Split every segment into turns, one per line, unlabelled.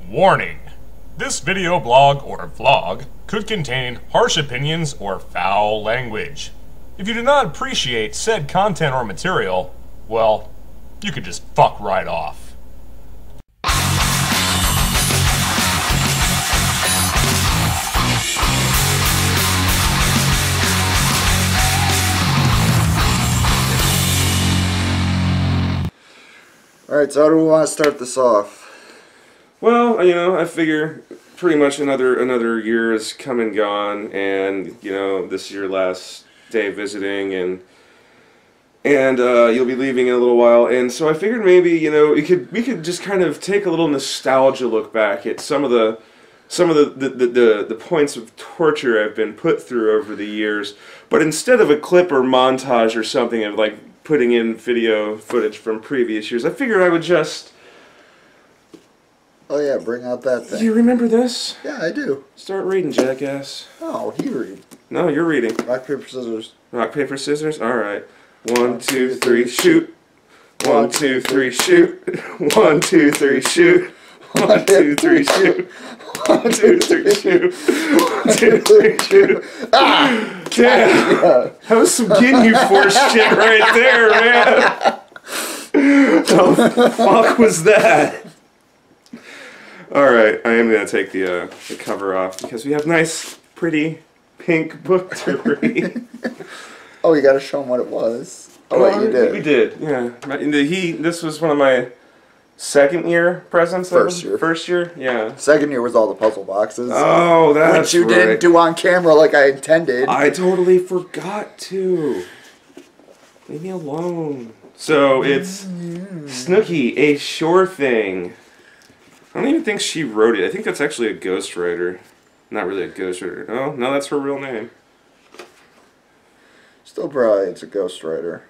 Warning! This video blog or vlog could contain harsh opinions or foul language. If you do not appreciate said content or material, well, you could just fuck right off.
Alright, so how do we want to start this off?
Well, I figure pretty much another year has come and gone, and this is your last day visiting, and you'll be leaving in a little while, and so I figured maybe we could just kind of take a little nostalgia look back at some of the points of torture I've been put through over the years, but instead of a clip or montage or something of like putting in video footage from previous years, I figured I would just...
Oh yeah, bring out that thing.
You remember this?
Yeah, I do.
Start reading, jackass.
Oh, he read.
No, you're reading.
Rock, paper, scissors.
Rock, paper, scissors? Alright. 1, 2, 3, shoot. 1, 2, 3, shoot. 1, 2, 3, shoot. 1, 2, 3, shoot. 1, 2, 3, shoot. 1, 2, 3, shoot. Ah! Damn! That was some Ginyu Force shit right there, man! What the fuck was that? Alright, I am going to take the cover off because we have nice, pretty, pink book to read.
Oh, you got to show him what it was. Oh, wait, you did.
We did, yeah. This was one of my second year presents.
First year.
First year, yeah.
Second year was all the puzzle boxes.
Oh, that's
which you didn't do on camera like I intended.
I totally forgot to. Leave me alone. So it's Snooki, a sure thing. I don't even think she wrote it. I think that's actually a ghostwriter. Not really a ghostwriter. No, that's her real name.
Still probably it's a ghostwriter.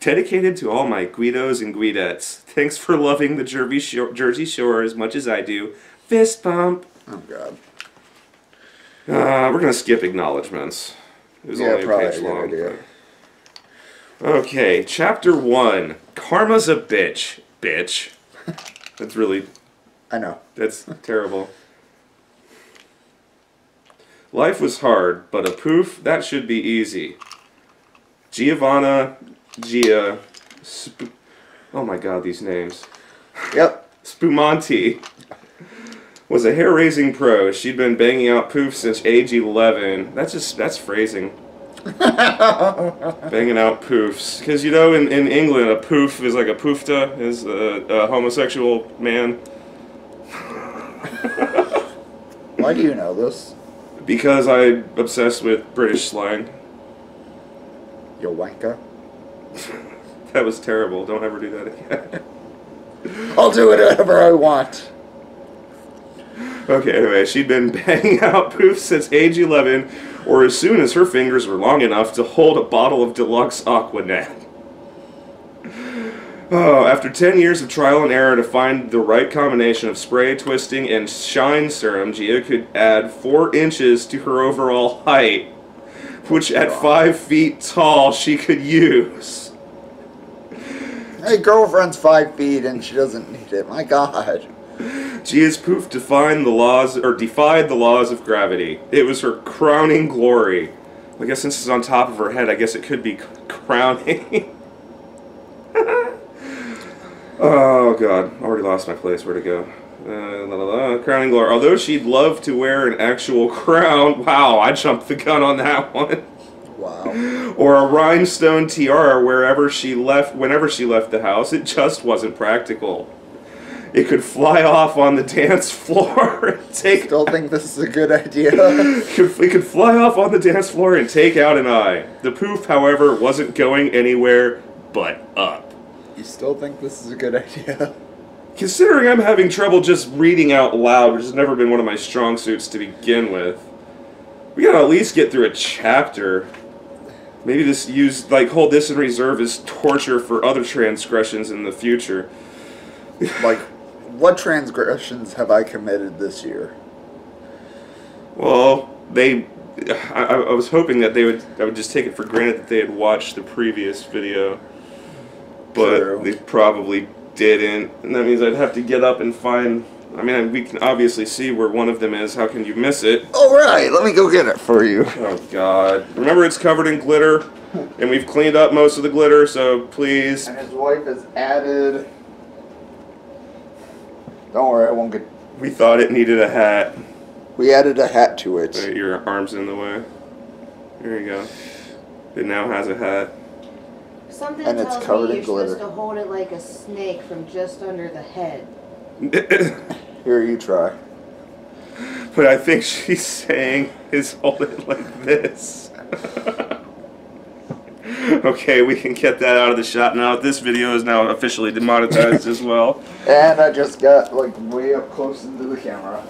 Dedicated to all my Guidos and Guidettes. Thanks for loving the Jersey Shore as much as I do. Fist bump.
Oh, God.
We're going to skip acknowledgements. It was only a page long. Okay, Chapter 1. Karma's a bitch. Bitch. That's really...
I know.
That's terrible. Life was hard, but a poof, that should be easy. Gia... oh my god, these names.
Yep.
Spumanti was a hair-raising pro. She'd been banging out poofs since age 11. That's phrasing. Banging out poofs. Because, in England, a poof is like a poofta, is a homosexual man.
Why do you know this?
Because I'm obsessed with British slang.
You wanker.
That was terrible. Don't ever do that again.
I'll do it whatever I want.
Okay, anyway, she'd been banging out poofs since age 11, or as soon as her fingers were long enough to hold a bottle of deluxe Aquanet. Oh, after 10 years of trial and error to find the right combination of spray, twisting, and shine serum, Gia could add 4 inches to her overall height, which at 5 feet tall she could use.
Hey, girlfriend's 5 feet and she doesn't need it. My God.
Gia's poof defied the laws of gravity. It was her crowning glory. I guess since it's on top of her head, I guess it could be crowning. Oh god, already lost my place. Where to go? Crowning glory. Although she'd love to wear an actual crown. Wow, I jumped the gun on that one.
Wow.
Or a rhinestone tiara whenever she left the house. It just wasn't practical. It could fly off on the dance floor and take...
Still think this is a good idea?
It could fly off on the dance floor and take out an eye. The poof, however, wasn't going anywhere but up.
You still think this is a good idea?
Considering I'm having trouble just reading out loud, which has never been one of my strong suits to begin with, we gotta at least get through a chapter. Maybe just hold this in reserve as torture for other transgressions in the future.
Like, what transgressions have I committed this year?
Well, I was hoping that I would just take it for granted that they had watched the previous video. But
True.
They probably didn't, and that means I'd have to get up and find I mean, we can obviously see where one of them is. How can you miss it?
Alright, let me go get it for you.
Oh, God. Remember, it's covered in glitter, and we've cleaned up most of the glitter, so please.
And his wife has added... Don't worry, I won't get...
We thought it needed a hat.
We added a hat to it.
Wait, your arm's in the way. There you go. It now has a hat.
Something
And it's
tells
covered
me
in
you're
glitter.
supposed to hold it like a snake from just under the head.
Here, you try.
But I think she's saying is hold it like this. Okay, we can get that out of the shot now. This video is now officially demonetized as well.
And I just got, like, way up close into the camera.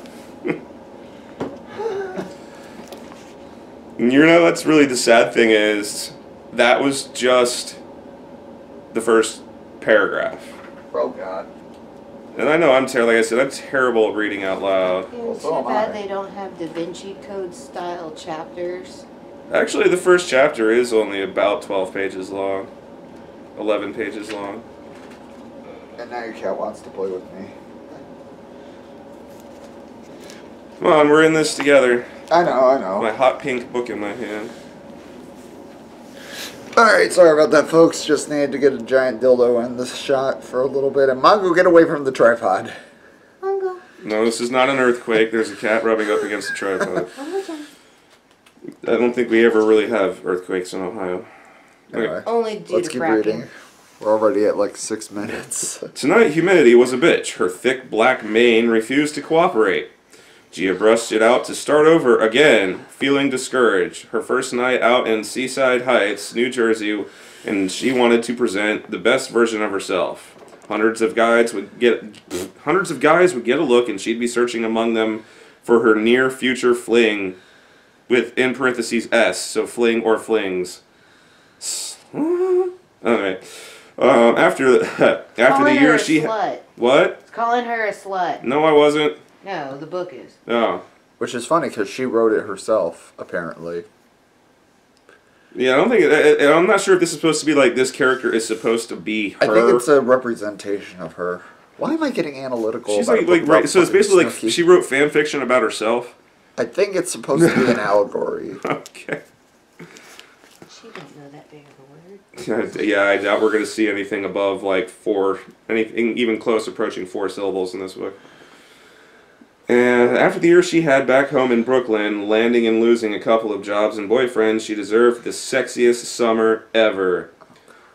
You know, that's really the sad thing is, that was just the first paragraph.
Oh, God.
And I know I'm terrible, like I said, I'm terrible at reading out loud.
It's
so am
too bad
I.
they don't have Da Vinci Code style chapters.
Actually, the first chapter is only about 12 pages long. 11 pages long.
And now your cat wants to play with me.
Come on, we're in this together.
I know.
My hot pink book in my hand.
Alright, sorry about that, folks. Just needed to get a giant dildo in this shot for a little bit. And Mongo, get away from the tripod.
Mongo.
No, this is not an earthquake. There's a cat rubbing up against the tripod. I don't think we ever really have earthquakes in Ohio.
Anyway,
Only due
let's
to
keep
fracking.
reading. We're already at like 6 minutes.
Tonight, humidity was a bitch. Her thick black mane refused to cooperate. Gia brushed it out to start over again, feeling discouraged. Her first night out in Seaside Heights, New Jersey, and she wanted to present the best version of herself. Hundreds of guys would get a look, and she'd be searching among them for her near future fling, with in parentheses S, so fling or flings. Okay. After the year she
slut.
What?
It's calling her a slut.
No, I wasn't.
No, the book is.
Oh.
Which is funny because she wrote it herself, apparently.
Yeah, I don't think. I'm not sure if this is supposed to be like this character is supposed to be her.
I think it's a representation of her. Why am I getting analytical?
She's
about
like
a book
right.
about
So it's
fucking
basically like
Snooki?
she wrote fan fiction about herself.
I think it's supposed to be an allegory.
Okay.
She didn't know that big of a word.
Yeah, I doubt we're going to see anything above like anything even close approaching 4 syllables in this book. And after the year she had back home in Brooklyn, landing and losing a couple of jobs and boyfriends, she deserved the sexiest summer ever.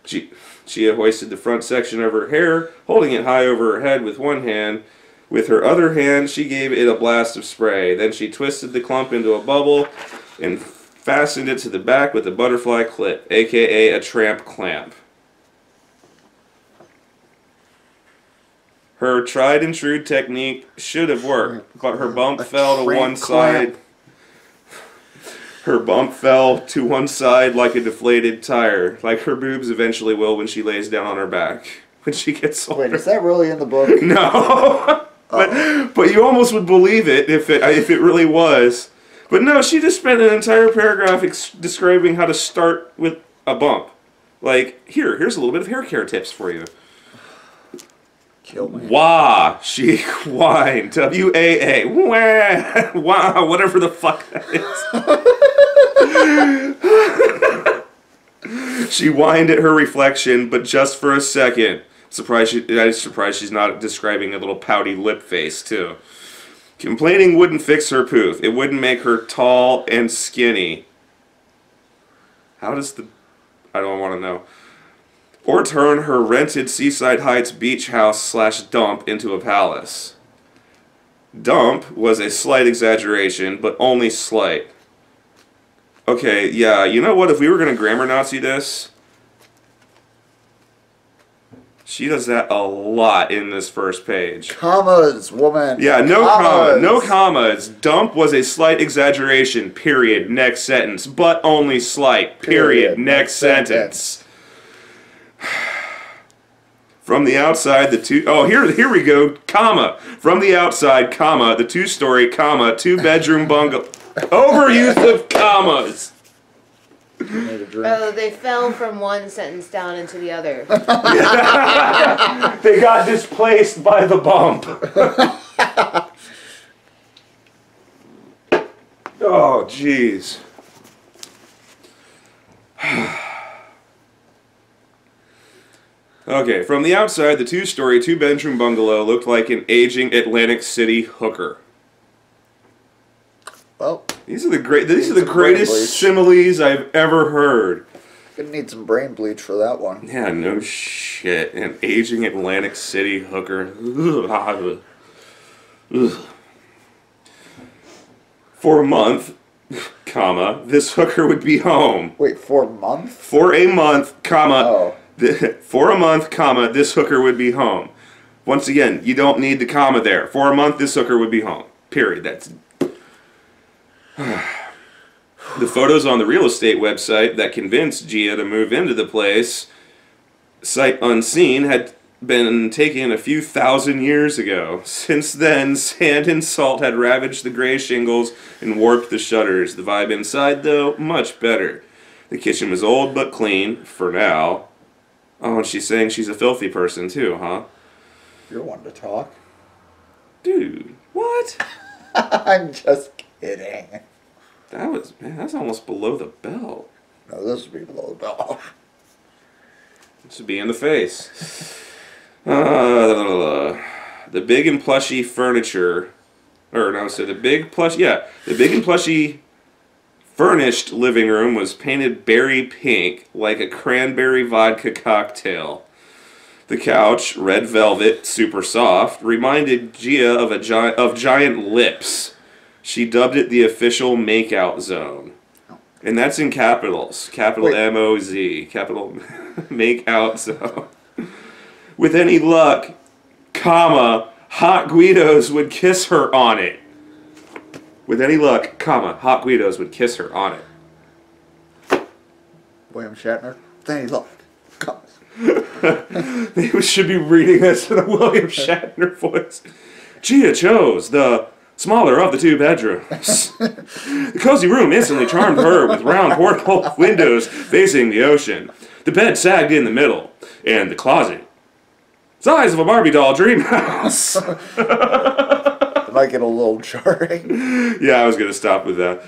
She hoisted the front section of her hair, holding it high over her head with one hand. With her other hand, she gave it a blast of spray. Then she twisted the clump into a bubble and fastened it to the back with a butterfly clip, aka a tramp clamp. Her tried and true technique should have worked, but her bump fell to one side. Her bump fell to one side like a deflated tire, like her boobs eventually will when she lays down on her back. When she gets older.
Wait, is that really in the book?
No, but you almost would believe it if it really was. But no, she just spent an entire paragraph describing how to start with a bump. Like, here's a little bit of hair care tips for you.
Kill me.
Wah, she whined. W-A-A. Wah, wah, whatever the fuck that is. She whined at her reflection, but just for a second. I'm surprised she's not describing a little pouty lip face, too. Complaining wouldn't fix her poof. It wouldn't make her tall and skinny. How does the... I don't want to know. Or turn her rented Seaside Heights beach house / dump into a palace. Dump was a slight exaggeration, but only slight. Okay, yeah, you know what? If we were going to grammar Nazi this, she does that a lot in this first page.
Commas, woman.
Yeah, no
commas.
No commas. Dump was a slight exaggeration, period, next sentence. But only slight, period, next sentence. From the outside, here we go, comma. From the outside, comma, the 2-story, comma, 2-bedroom bungalow. Overuse of commas.
Oh, they fell from one sentence down into the other.
They got displaced by the bump. Oh, jeez. Okay, from the outside, the two-story, two-bedroom bungalow looked like an aging Atlantic City hooker.
Well,
these are the greatest similes I've ever heard.
Gonna need some brain bleach for that one.
Yeah, no shit. An aging Atlantic City hooker. Ugh. For a month, comma, this hooker would be home.
Wait, for a month?
For a month, comma.
Oh.
For a month, comma, this hooker would be home. Once again, you don't need the comma there. For a month, this hooker would be home. Period. That's... The photos on the real estate website that convinced Gia to move into the place, sight unseen, had been taken a few thousand years ago. Since then, sand and salt had ravaged the gray shingles and warped the shutters. The vibe inside, though, much better. The kitchen was old but clean, for now. Oh, and she's saying she's a filthy person, too, huh?
You're one to talk.
Dude, what?
I'm just kidding.
That was, man, that's almost below the belt.
No, this would be below the belt.
This would be in the face. The big and plushy furniture, the big and plushy furnished living room was painted berry pink, like a cranberry vodka cocktail. The couch, red velvet, super soft, reminded Gia of giant lips. She dubbed it the official makeout zone. And that's in capitals. Capital M-O-Z. Capital makeout zone. With any luck, comma, Hot Guidos would kiss her on it. With any luck, comma, Hot Guidos would kiss her on it.
William Shatner, with any luck, comma.
They should be reading this in a William Shatner voice. Gia chose the smaller of the two bedrooms. The cozy room instantly charmed her with round porthole windows facing the ocean. The bed sagged in the middle, and the closet, size of a Barbie doll dream house.
It might get a little jarring.
Yeah, I was going to stop with that.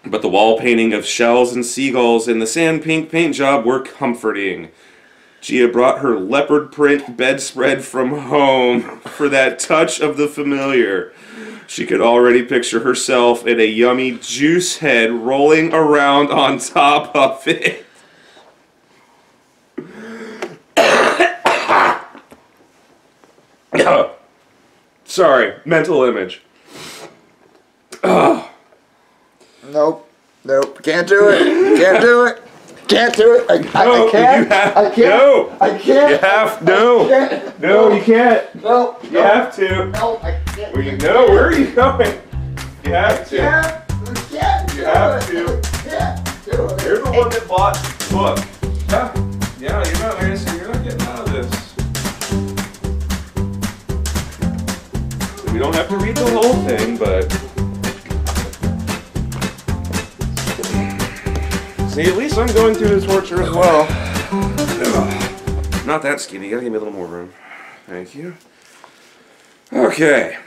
But the wall painting of shells and seagulls and the sand pink paint job were comforting. Gia brought her leopard print bedspread from home for that touch of the familiar. She could already picture herself in a yummy juice head rolling around on top of it. Sorry, mental image.
Nope. Can't do it. Can't do it. Can't do it. I can't. I can't.
No.
I can't.
You have no. No, you can't.
No.
You have to.
No, I can't.
Well, you know where are you going? You have to.
I can't.
You have to.
I can't do it.
You're the one that bought the book. Yeah, you're not getting out of this. We don't have to read the whole thing, but see, at least I'm going through the torture as well. Not that skinny. You gotta give me a little more room. Thank you. Okay.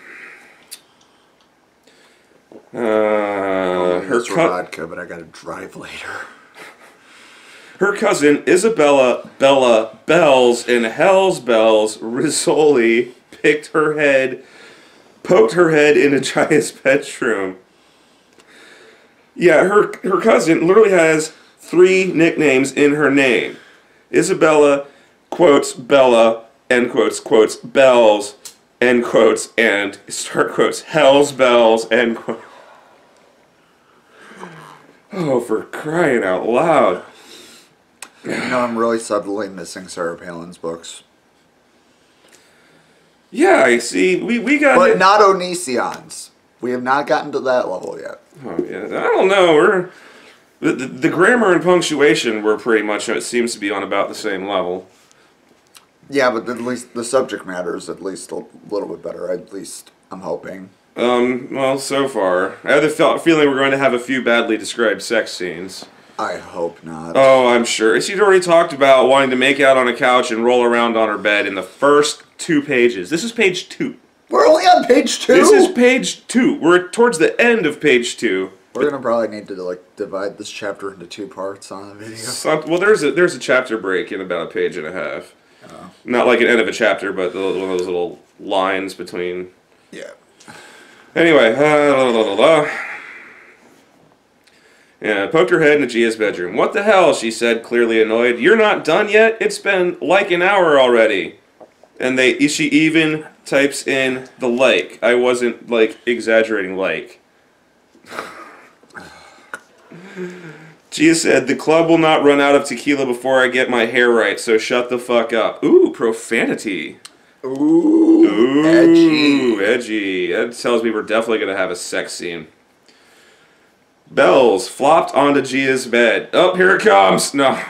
Her
vodka, but I gotta drive later.
Her cousin Isabella Bella Bells and Hell's Bells Rizzoli poked her head into Gia's bedroom. Yeah, her cousin literally has 3 nicknames in her name. Isabella, quotes, Bella, end quotes, Bells, end quotes, and start quotes, Hell's Bells, end quotes. Oh, for crying out loud.
You know, I'm really subtly missing Sarah Palin's books.
Yeah, I see. We got
But not Onision's. We have not gotten to that level yet.
Oh, yeah. I don't know. The grammar and punctuation were pretty much, it seems to be on about the same level.
Yeah, but at least the subject matter is at least a little bit better. At least I'm hoping.
Well, so far. I have the feeling we're going to have a few badly described sex scenes.
I hope not.
Oh, I'm sure. She'd already talked about wanting to make out on a couch and roll around on her bed in the first 2 pages. This is page 2.
We're only on page 2?
This is page 2. We're towards the end of page 2.
We're gonna probably need to like divide this chapter into 2 parts on the video.
Well, there's a chapter break in about a page and a half.
Oh.
Not like an end of a chapter, but one of those little lines between.
Yeah.
Anyway, yeah, poked her head into Gia's bedroom. What the hell? She said, clearly annoyed. You're not done yet? It's been like an hour already. And she even types in the like. I wasn't like exaggerating like. Gia said, the club will not run out of tequila before I get my hair right, so shut the fuck up. Ooh, profanity.
Ooh,
edgy. That tells me we're definitely going to have a sex scene. Bells flopped onto Gia's bed. Oh, here it comes. No.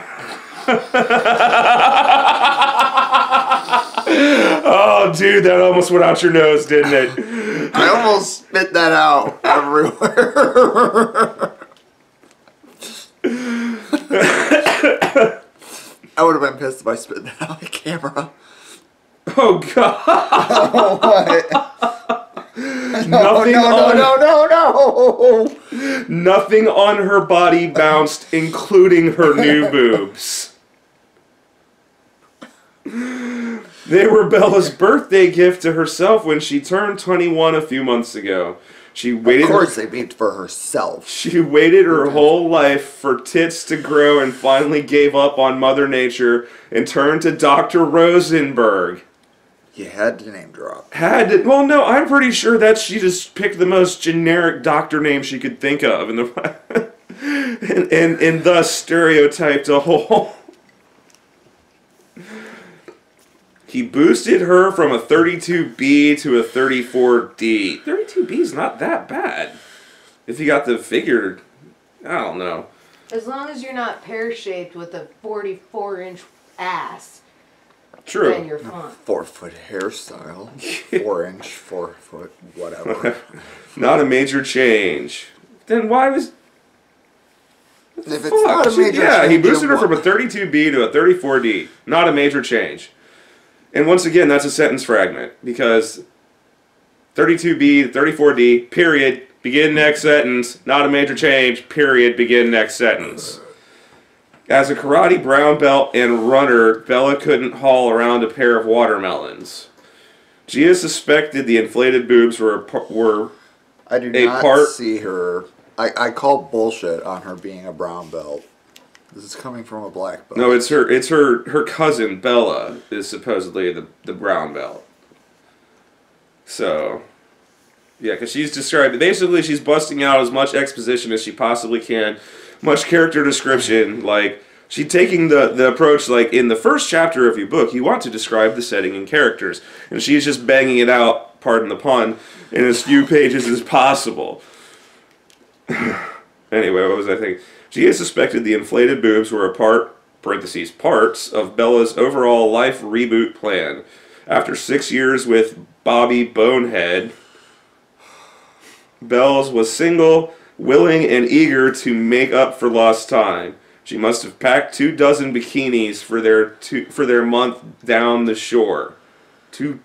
Oh, dude, that almost went out your nose, didn't it?
I almost spit that out everywhere. I would have been pissed if I spit that out on the camera.
Oh, God.
Oh, what?
No. Nothing on her body bounced, including her new boobs. They were Bella's birthday gift to herself when she turned 21 a few months ago. Of
course they made for herself.
She waited her whole life for tits to grow and finally gave up on Mother Nature and turned to Dr. Rosenberg.
You had to name drop.
Well, no, I'm pretty sure that she just picked the most generic doctor name she could think of, and thus stereotyped a whole. He boosted her from a 32B to a 34D. 32B is not that bad. If you got the figure, I don't know.
As long as you're not pear-shaped with a 44-inch ass.
True.
Then you're fine.
4-foot hairstyle. 4-inch, 4-foot, whatever.
Not a major change. Then why was...
If it's not a major change...
Yeah, he boosted her from a 32B to a 34D. Not a major change. And once again, that's a sentence fragment, because 32B, 34D, period, begin next sentence, not a major change, period, begin next sentence. As a karate brown belt and runner, Bella couldn't haul around a pair of watermelons. Gia suspected the inflated boobs were
I do not see her... I call bullshit on her being a brown belt. This is coming from a black belt.
No, it's her cousin Bella is supposedly the brown belt. So, yeah, because she's described, basically she's busting out as much exposition as she possibly can, much character description, like she's taking the approach like in the first chapter of your book, you want to describe the setting and characters, and she's just banging it out, pardon the pun, in as few pages as possible. Anyway, what was I thinking? Gia suspected the inflated boobs were parts of Bella's overall life reboot plan. After 6 years with Bobby Bonehead, Bells was single, willing, and eager to make up for lost time. She must have packed 24 bikinis for their month down the shore. 24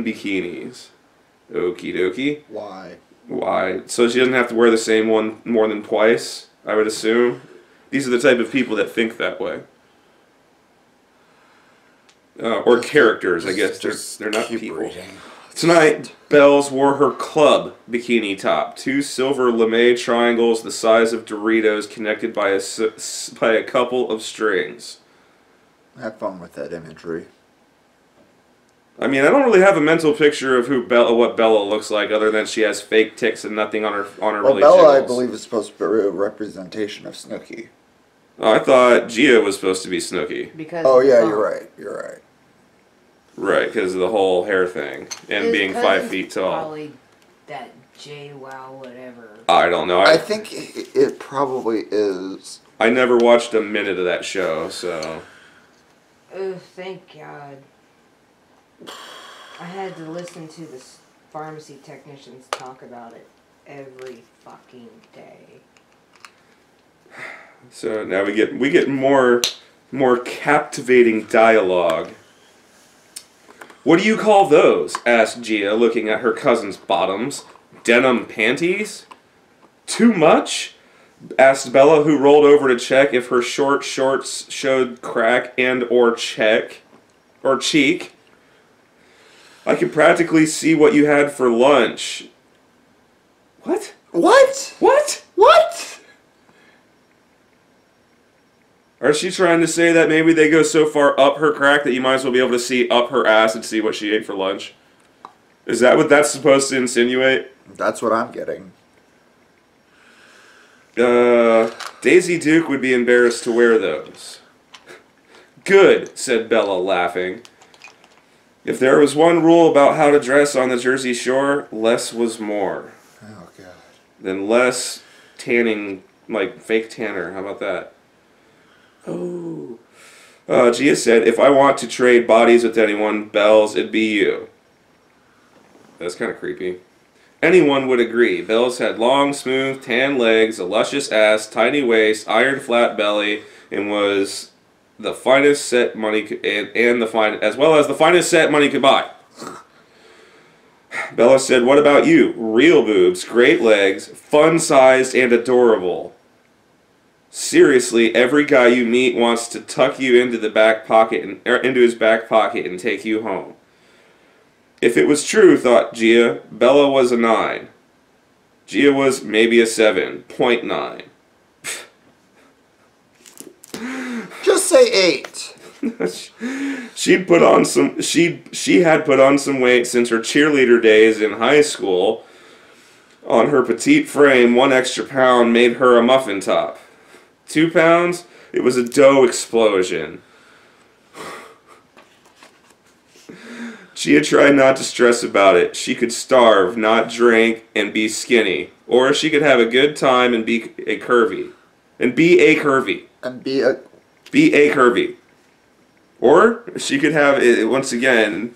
bikinis. Okie dokie. Why? So she doesn't have to wear the same one more than twice? I would assume. These are the type of people that think that way. Or characters, I guess. They're not people. Reading. Tonight, Bells wore her club bikini top. 2 silver lame triangles the size of Doritos connected by a couple of strings.
Have fun with that imagery.
I mean, I don't really have a mental picture of what Bella looks like, other than she has fake tits and nothing on her really
Bella,
jiggles.
I believe, is supposed to be a representation of Snooki.
Oh, I thought Gia was supposed to be Snooki.
Oh yeah, you're right.
Right, because of the whole hair thing and being 5 feet tall.
Probably that JWoww whatever.
I don't know.
I think it probably is.
I never watched a minute of that show, so.
Oh, thank God. I had to listen to the pharmacy technicians talk about it every fucking day.
So now we get more captivating dialogue. What do you call those? Asked Gia, looking at her cousin's bottoms. Denim panties? Too much? Asked Bella, who rolled over to check if her short shorts showed crack and or cheek. I could practically see what you had for lunch. What?
What?
What?
What?
Or is she trying to say that maybe they go so far up her crack that you might as well be able to see up her ass and see what she ate for lunch? Is that what that's supposed to insinuate?
That's what I'm getting.
Daisy Duke would be embarrassed to wear those. Good, said Bella, laughing. If there was one rule about how to dress on the Jersey Shore, less was more.
Oh, God.
Then less tanning, like fake tanner. How about that? Oh. Gia said, if I want to trade bodies with anyone, Bells, it'd be you. That's kind of creepy. Anyone would agree. Bells had long, smooth, tan legs, a luscious ass, tiny waist, iron flat belly, and was the finest set money as well as the finest set money could buy. Bella said, what about you? Real boobs, great legs, fun-sized and adorable. Seriously, every guy you meet wants to tuck you into the back pocket into his back pocket and take you home. If it was true, thought Gia, Bella was a 9. Gia was maybe a 7.9.
Just say 8.
She had put on some weight since her cheerleader days in high school. On her petite frame, 1 extra pound made her a muffin top. 2 pounds, it was a dough explosion. Gia tried not to stress about it. She could starve, not drink, and be skinny. Or she could have a good time and be a curvy. Or she could have, once again,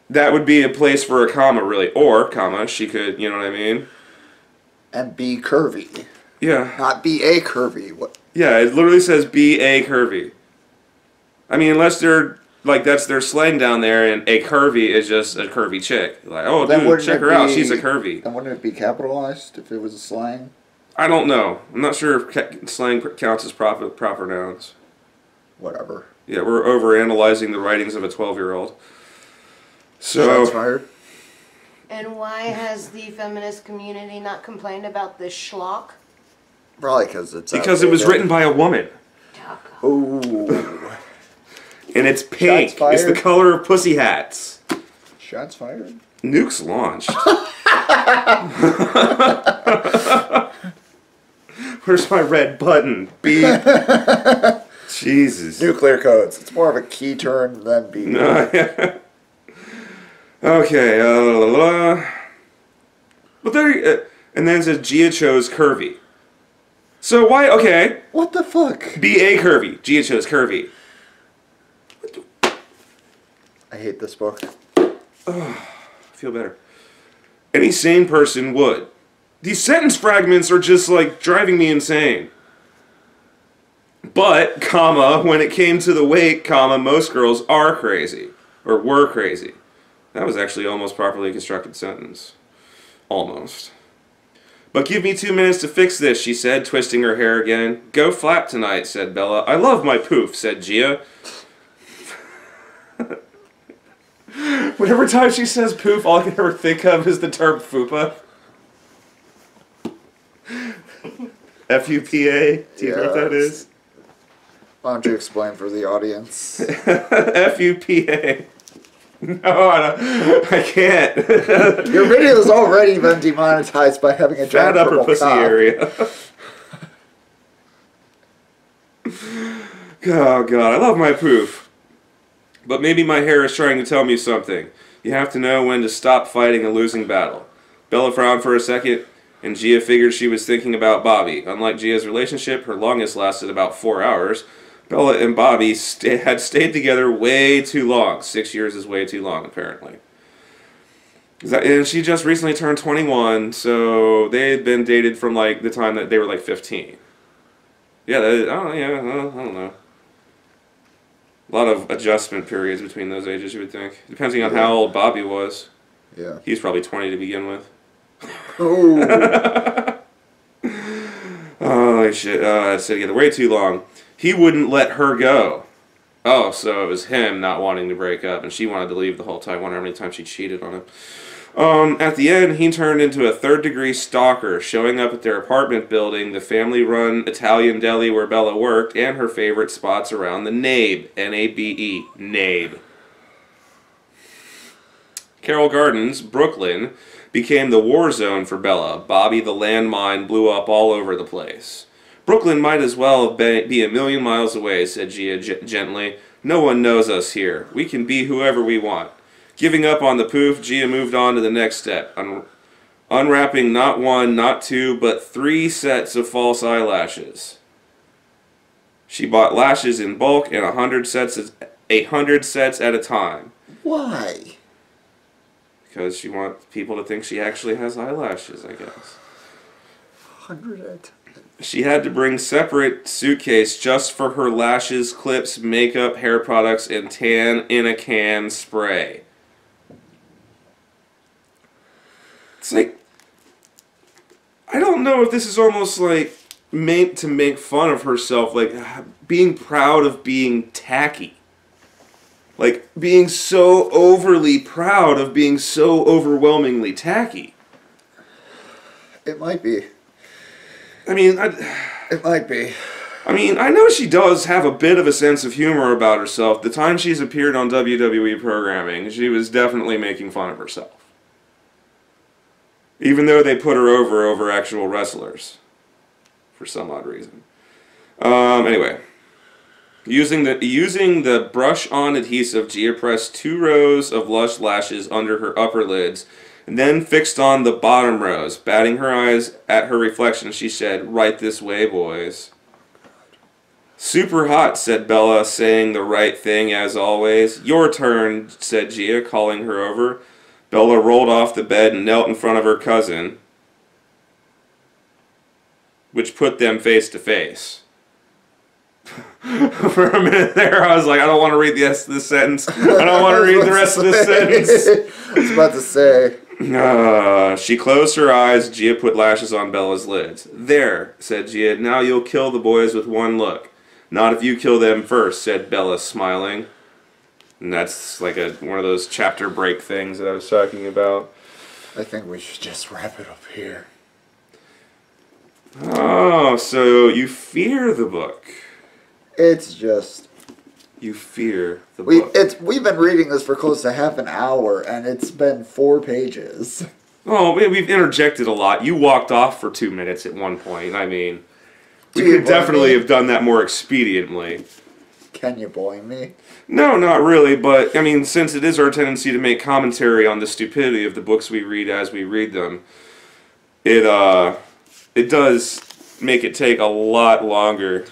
that would be a place for a comma, really. Or, comma, she could, you know what I mean?
And be curvy.
Yeah.
Not be a curvy. What?
Yeah, it literally says be a curvy. I mean, unless they're, like, that's their slang down there, and a curvy is just a curvy chick. Like, oh, dude, check her out, she's a curvy.
And wouldn't it be capitalized if it was a slang?
I don't know. I'm not sure if slang counts as proper nouns.
Whatever.
Yeah, we're overanalyzing the writings of a 12-year-old. So,
shots fired.
And why has the feminist community not complained about this schlock?
Probably because it's
because it was written by a woman.
Ooh.
And it's pink. It's the color of pussy hats.
Shots fired.
Nukes launched. Where's my red button? Beep. Jesus.
Nuclear codes. It's more of a key turn than beep.
Okay. But there, and then it says Gia chose curvy. So why? Okay.
What the fuck?
Be a curvy. Gia chose curvy.
I hate this book.
Oh, I feel better. Any sane person would. These sentence fragments are just like driving me insane. But, comma, when it came to the weight, comma, most girls are crazy. Or were crazy. That was actually almost properly constructed sentence. Almost. But give me 2 minutes to fix this, she said, twisting her hair again. Go flat tonight, said Bella. I love my poof, said Gia. Whenever time she says poof, all I can ever think of is the term fupa. F-U-P-A? Do you know what that is?
Why don't you explain for the audience?
F-U-P-A. No, I can't.
Your video's already been demonetized by having a
fat
giant
upper pussy
cock.
area. Oh, God, I love my poof. But maybe my hair is trying to tell me something. You have to know when to stop fighting a losing battle. Bella frowned for a second, and Gia figured she was thinking about Bobby. Unlike Gia's relationship, her longest lasted about 4 hours. Bella and Bobby had stayed together way too long. 6 years is way too long, apparently. And she just recently turned 21, so they had been dated from like the time that they were like 15. Yeah, I don't know. A lot of adjustment periods between those ages, you would think. Depending on how old Bobby was.
Yeah.
He's probably 20 to begin with.
Oh.
Holy shit, I said it together way too long. He wouldn't let her go. Oh, so it was him not wanting to break up, and she wanted to leave the whole time. I wonder how many times she cheated on him. At the end, he turned into a third-degree stalker, showing up at their apartment building, the family-run Italian deli where Bella worked, and her favorite spots around the Nabe, N-A-B-E, Nabe. Carroll Gardens, Brooklyn, became the war zone for Bella. Bobby the landmine blew up all over the place. Brooklyn might as well be a million miles away, said Gia gently. No one knows us here. We can be whoever we want. Giving up on the poof, Gia moved on to the next step, unwrapping not one, not two, but 3 sets of false eyelashes. She bought lashes in bulk and 100 sets at a time.
Why?
Because she wants people to think she actually has eyelashes, I guess.
100 at a time.
She had to bring separate suitcase just for her lashes, clips, makeup, hair products, and tan in a can spray. It's like, I don't know if this is almost like meant to make fun of herself, like being proud of being tacky. Like being so overly proud of being so overwhelmingly tacky.
It might be.
I mean,
it might be.
I mean, I know she does have a bit of a sense of humor about herself. The time she's appeared on WWE programming, she was definitely making fun of herself. Even though they put her over actual wrestlers. For some odd reason. Anyway. Using the brush-on adhesive, Gia pressed 2 rows of lush lashes under her upper lids, and then fixed on the bottom rows. Batting her eyes at her reflection, she said, "Right this way, boys." "Super hot," said Bella, saying the right thing as always. "Your turn," said Gia, calling her over. Bella rolled off the bed and knelt in front of her cousin, which put them face to face. For a minute there, I was like, I don't want to read the rest of this sentence. I don't want to read the rest of this sentence.
I was about to say.
She closed her eyes. Gia put lashes on Bella's lids. "There," said Gia. "Now you'll kill the boys with one look." "Not if you kill them first," said Bella, smiling. And that's like one of those chapter break things that I was talking about.
I think we should just wrap it up here.
Oh, so you fear the book.
It's just...
You fear the book.
We've been reading this for close to half an hour, and it's been 4 pages.
Oh, we've interjected a lot. You walked off for 2 minutes at one point. I mean, we could definitely have done that more expediently.
Can you blame me?
No, not really, but, I mean, since it is our tendency to make commentary on the stupidity of the books we read as we read them, it does make it take a lot longer.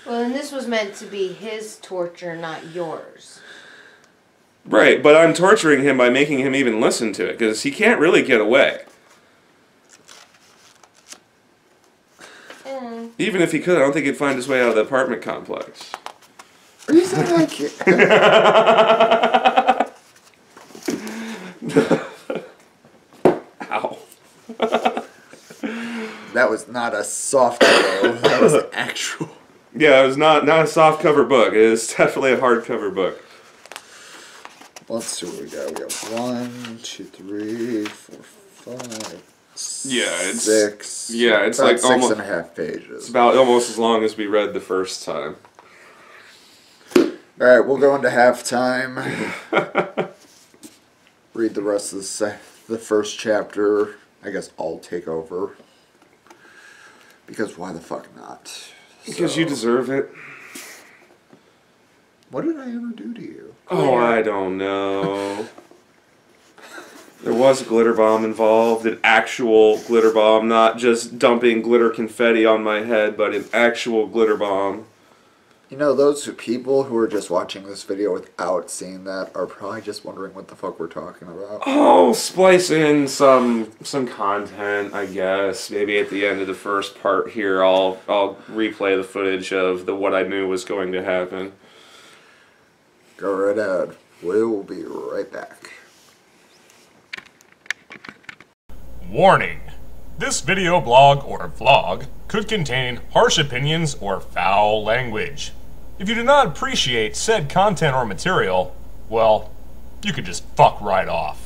Well, and this was meant to be his torture, not yours.
Right, but I'm torturing him by making him even listen to it, because he can't really get away. Even if he could, I don't think he'd find his way out of the apartment complex.
Are you saying I can't?
Ow.
That was not a soft blow. That was an actual...
Yeah, it was not a soft cover book. It is definitely a hardcover book.
Let's see what we got. We got 1, 2, 3, 4, 5,
yeah, it's
6.
Yeah, it's
about
like
6.5 pages.
It's about almost as long as we read the first time.
All right, we'll go into halftime. Read the rest of the first chapter. I guess I'll take over. Because why the fuck not?
Because you deserve it.
What did I ever do to you?
Oh, I don't know. There was a glitter bomb involved, an actual glitter bomb, not just dumping glitter confetti on my head, but an actual glitter bomb.
You know, those people who are just watching this video without seeing that are probably just wondering what the fuck we're talking about.
Oh, splice in some content, I guess. Maybe at the end of the first part here, I'll replay the footage of what I knew was going to happen.
Go right ahead. We'll be right back.
Warning. This video blog or vlog could contain harsh opinions or foul language. If you do not appreciate said content or material, well, you could just fuck right off.